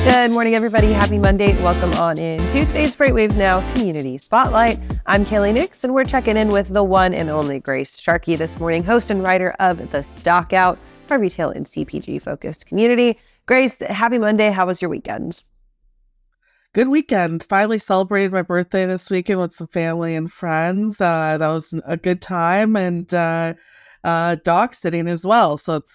Good morning, everybody. Happy Monday. Welcome on in to today's FreightWaves Now Community Spotlight. I'm Kaylee Nix, and we're checking in with the one and only Grace Sharkey this morning, host and writer of The Stock Out, our retail and CPG-focused community. Grace, happy Monday. How was your weekend? Good weekend. Finally celebrated my birthday this weekend with some family and friends. That was a good time, and dog sitting as well. So it's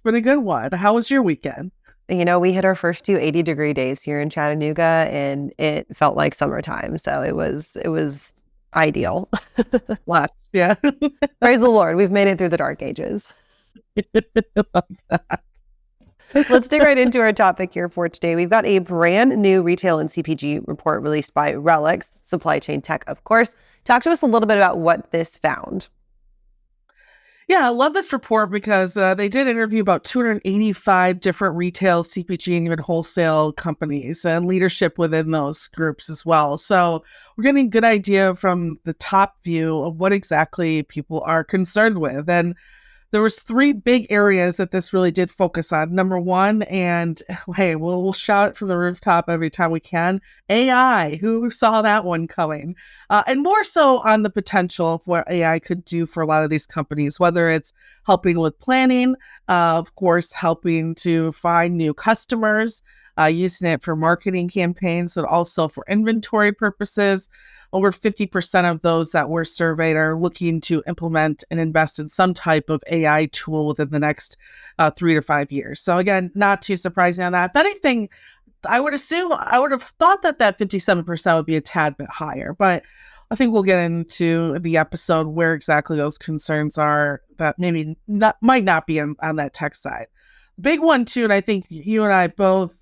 been a good one. How was your weekend? You know, we hit our first 2 80-degree days here in Chattanooga, and it felt like summertime. So it was ideal. Lots, yeah. Praise the Lord. We've made it through the dark ages. Love that. Let's dig right into our topic here for today. We've got a brand new retail and CPG report released by Relic Supply Chain Tech, of course. Talk to us a little bit about what this found. Yeah, I love this report because they did interview about 285 different retail, CPG, and even wholesale companies and leadership within those groups as well. So we're getting a good idea from the top view of what exactly people are concerned with. And there was 3 big areas that this really did focus on. Number one, and hey, we'll shout it from the rooftop every time we can, AI. Who saw that one coming? And more so on the potential of what AI could do for a lot of these companies, whether it's helping with planning, of course, helping to find new customers, using it for marketing campaigns, but also for inventory purposes. Over 50% of those that were surveyed are looking to implement and invest in some type of AI tool within the next 3 to 5 years. So again, not too surprising on that. If anything, I would have thought that 57% would be a tad bit higher, but I think we'll get into the episode where exactly those concerns are that might not be on that tech side. Big one too, and I think you and I both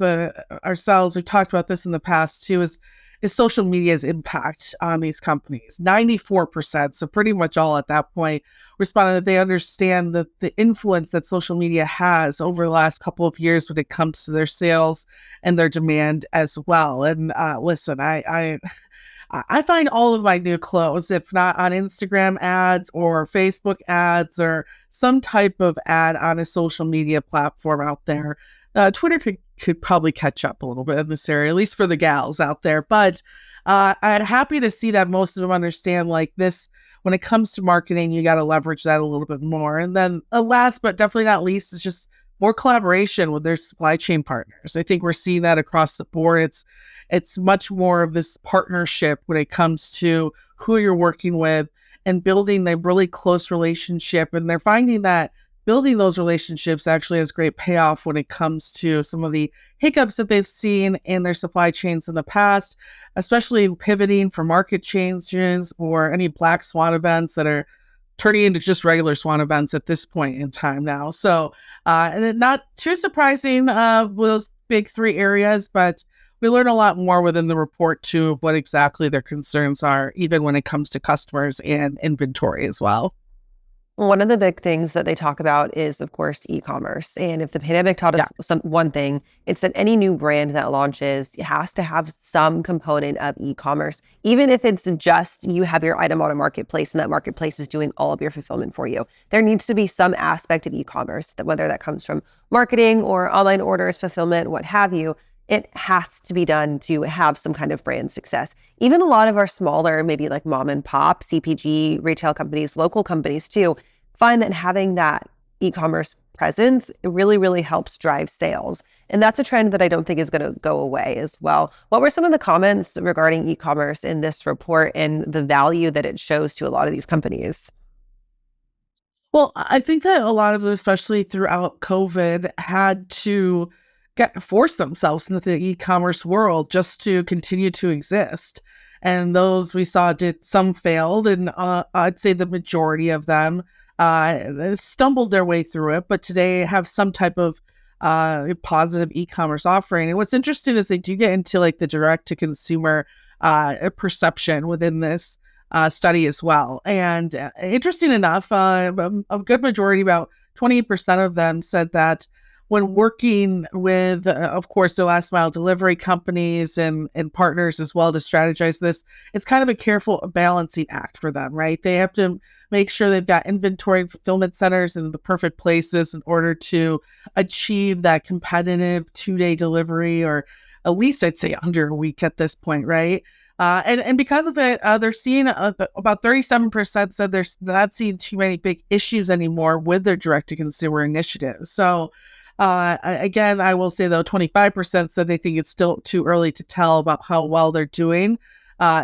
ourselves, we've talked about this in the past too, is social media's impact on these companies. 94%, so pretty much all at that point, responded that they understand the influence that social media has over the last couple of years when it comes to their sales and their demand as well. And listen, I find all of my new clothes, if not on Instagram ads or Facebook ads or some type of ad on a social media platform out there. Twitter could probably catch up a little bit in this area, at least for the gals out there. But I'm happy to see that most of them understand like this. When it comes to marketing, you got to leverage that a little bit more. And then last but definitely not least is just more collaboration with their supply chain partners. I think we're seeing that across the board. It's much more of this partnership when it comes to who you're working with and building a really close relationship. And they're finding that building those relationships actually has great payoff when it comes to some of the hiccups that they've seen in their supply chains in the past, especially pivoting for market changes or any black swan events that are turning into just regular swan events at this point in time now. So, and not too surprising with those big 3 areas, but we learn a lot more within the report too of what exactly their concerns are, even when it comes to customers and inventory as well. One of the big things that they talk about is, of course, e-commerce. And if the pandemic taught us one thing, it's that any new brand that launches has to have some component of e-commerce, even if it's just you have your item on a marketplace and that marketplace is doing all of your fulfillment for you. There needs to be some aspect of e-commerce, that whether that comes from marketing or online orders, fulfillment, what have you. It has to be done to have some kind of brand success. Even a lot of our smaller, maybe like mom and pop, CPG, retail companies, local companies too, find that having that e-commerce presence, it really, really helps drive sales. And that's a trend that I don't think is going to go away as well. What were some of the comments regarding e-commerce in this report and the value that it shows to a lot of these companies? Well, I think that a lot of them, especially throughout COVID, had to force themselves into the e-commerce world just to continue to exist. And those we saw some failed, and I'd say the majority of them stumbled their way through it, but today have some type of positive e-commerce offering. And what's interesting is they do get into like the direct to consumer perception within this study as well. And interesting enough, a good majority, about 28% of them said that when working with, of course, the last mile delivery companies and partners as well to strategize this, it's kind of a careful balancing act for them, right? They have to make sure they've got inventory and fulfillment centers in the perfect places in order to achieve that competitive 2-day delivery or at least I'd say under a week at this point, right? And because of it, they're seeing about 37% said they're not seeing too many big issues anymore with their direct-to-consumer initiatives. So again, I will say, though, 25% said they think it's still too early to tell about how well they're doing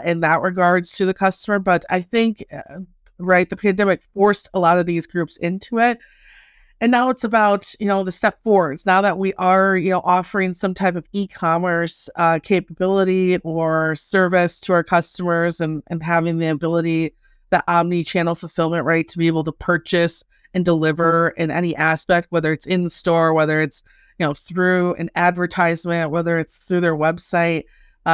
in that regards to the customer. But I think, right, the pandemic forced a lot of these groups into it. And now it's about, the step forwards. Now that we are, offering some type of e-commerce capability or service to our customers and having the ability, the omni-channel fulfillment, right, to be able to purchase and deliver in any aspect, whether it's in store, whether it's, through an advertisement, whether it's through their website,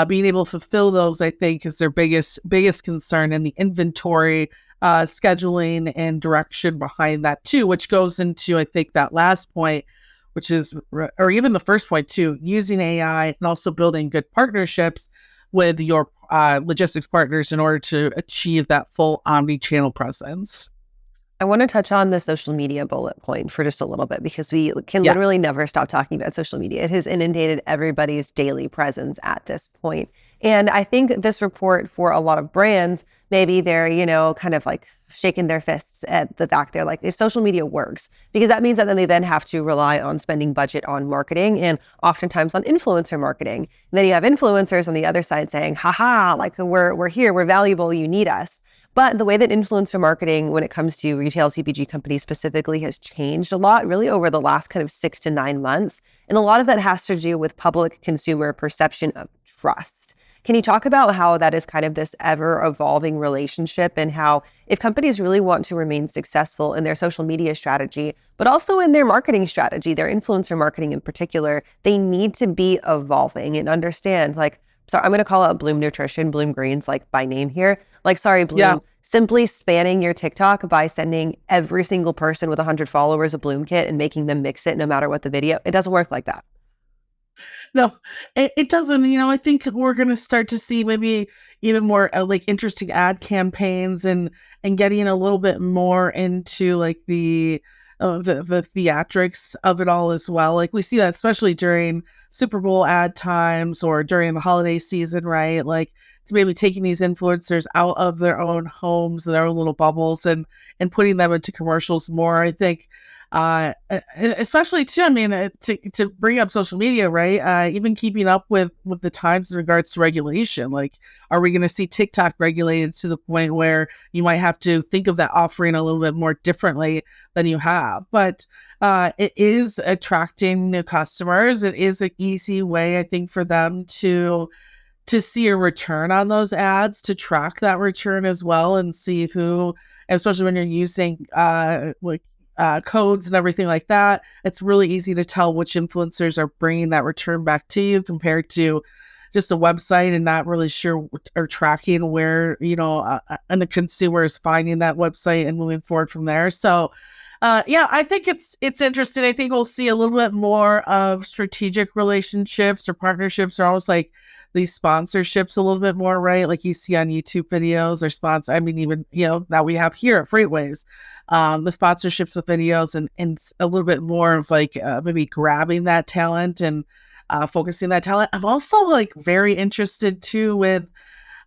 being able to fulfill those, I think, is their biggest concern, and the inventory scheduling and direction behind that too, which goes into, I think, that last point, which is, or even the first point too, using AI and also building good partnerships with your logistics partners in order to achieve that full omni-channel presence. I want to touch on the social media bullet point for just a little bit, because we can literally never stop talking about social media. It has inundated everybody's daily presence at this point. And I think this report, for a lot of brands, maybe they're, kind of like shaking their fists at the fact they're like, social media works, because that means that then they then have to rely on spending budget on marketing, and oftentimes on influencer marketing. And then you have influencers on the other side saying, haha, like we're here, we're valuable, you need us. But the way that influencer marketing, when it comes to retail CPG companies specifically, has changed a lot, really over the last kind of 6 to 9 months. And a lot of that has to do with public consumer perception of trust. Can you talk about how that is kind of this ever-evolving relationship, and how, if companies really want to remain successful in their social media strategy, but also in their marketing strategy, their influencer marketing in particular, they need to be evolving and understand, like, sorry, I'm going to call out Bloom Nutrition, Bloom Greens, like by name here. Like, sorry, Bloom, simply spanning your TikTok by sending every single person with 100 followers a Bloom kit and making them mix it no matter what the video, it doesn't work like that. No, it doesn't. I think we're going to start to see maybe even more like interesting ad campaigns and getting a little bit more into like the theatrics of it all as well. Like, we see that especially during Super Bowl ad times or during the holiday season, right? Like, to maybe taking these influencers out of their own homes and their own little bubbles and putting them into commercials more. I think, especially too, I mean, to bring up social media, right? Even keeping up with the times in regards to regulation. Like, are we going to see TikTok regulated to the point where you might have to think of that offering a little bit more differently than you have? But it is attracting new customers. It is an easy way, I think, for them to see a return on those ads, to track that return as well, and see who, especially when you're using codes and everything like that, it's really easy to tell which influencers are bringing that return back to you compared to just a website and not really sure or tracking where, and the consumer is finding that website and moving forward from there. So, I think it's interesting. I think we'll see a little bit more of strategic relationships or partnerships, or almost like these sponsorships a little bit more, right? Like you see on YouTube videos or sponsor. I mean, even, that we have here at FreightWaves, the sponsorships with videos and a little bit more of like maybe grabbing that talent and focusing that talent. I'm also like very interested too with,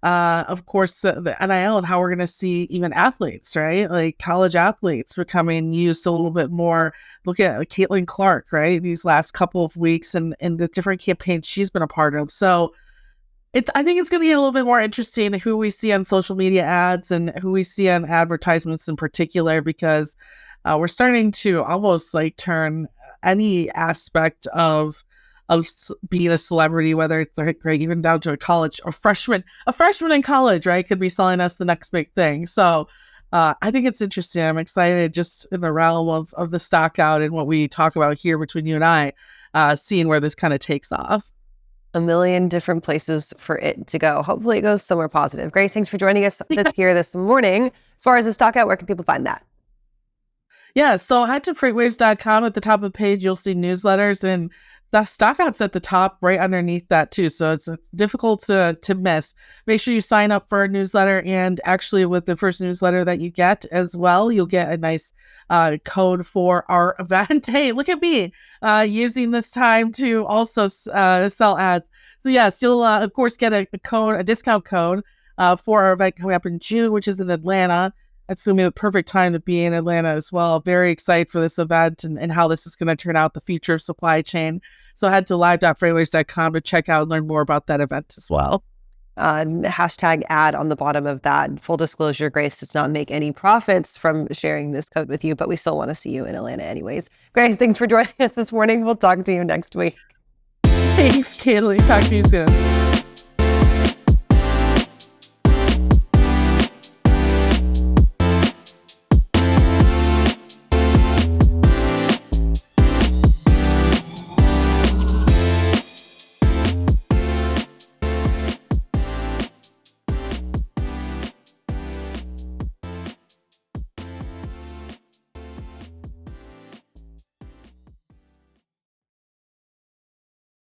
of course, the NIL and how we're going to see even athletes, right? Like college athletes becoming used a little bit more. Look at Caitlin Clark, right? These last couple of weeks and the different campaigns she's been a part of. So I think it's going to be a little bit more interesting who we see on social media ads and who we see on advertisements in particular, because we're starting to almost like turn any aspect of being a celebrity, whether it's right, even down to a college or freshman in college, right, could be selling us the next big thing. So I think it's interesting. I'm excited just in the realm of the stock out and what we talk about here between you and I, seeing where this kind of takes off. A million different places for it to go. Hopefully it goes somewhere positive. Grace, thanks for joining us here this morning. As far as the stock out, where can people find that? Yeah, so head to freightwaves.com. At the top of the page, you'll see newsletters, and the stock out's at the top right underneath that too. So it's difficult to miss. Make sure you sign up for our newsletter, and actually with the first newsletter that you get as well, you'll get a nice code for our event. Hey, look at me using this time to also sell ads. So yes, you'll of course get a discount code for our event coming up in June, which is in Atlanta. It's going to be the perfect time to be in Atlanta as well. Very excited for this event and how this is going to turn out, the future of supply chain. So head to live.freightwaves.com to check out and learn more about that event as well. Hashtag ad on the bottom of that. Full disclosure, Grace does not make any profits from sharing this code with you, but we still want to see you in Atlanta anyways. Grace, thanks for joining us this morning. We'll talk to you next week. Thanks, Kaylee. Talk to you soon.